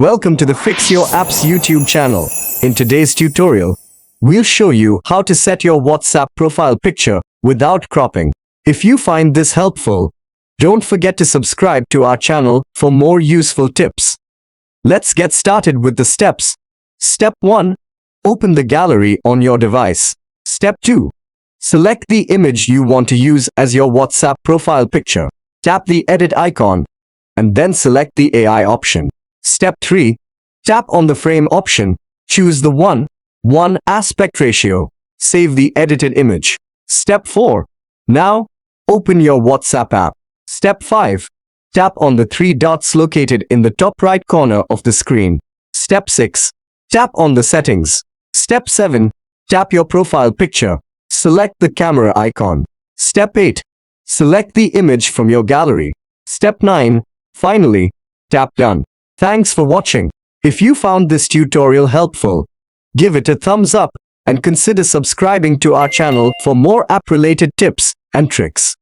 Welcome to the Fix Your Apps YouTube channel. In today's tutorial, we'll show you how to set your WhatsApp profile picture without cropping. If you find this helpful, don't forget to subscribe to our channel for more useful tips. Let's get started with the steps. Step 1. Open the gallery on your device. Step 2. Select the image you want to use as your WhatsApp profile picture. Tap the edit icon and then select the AI option. Step 3. Tap on the frame option. Choose the 1:1 aspect ratio. Save the edited image. Step 4. Now, open your WhatsApp app. Step 5. Tap on the three dots located in the top right corner of the screen. Step 6. Tap on the settings. Step 7. Tap your profile picture. Select the camera icon. Step 8. Select the image from your gallery. Step 9. Finally, tap Done. Thanks for watching. If you found this tutorial helpful, give it a thumbs up and consider subscribing to our channel for more app-related tips and tricks.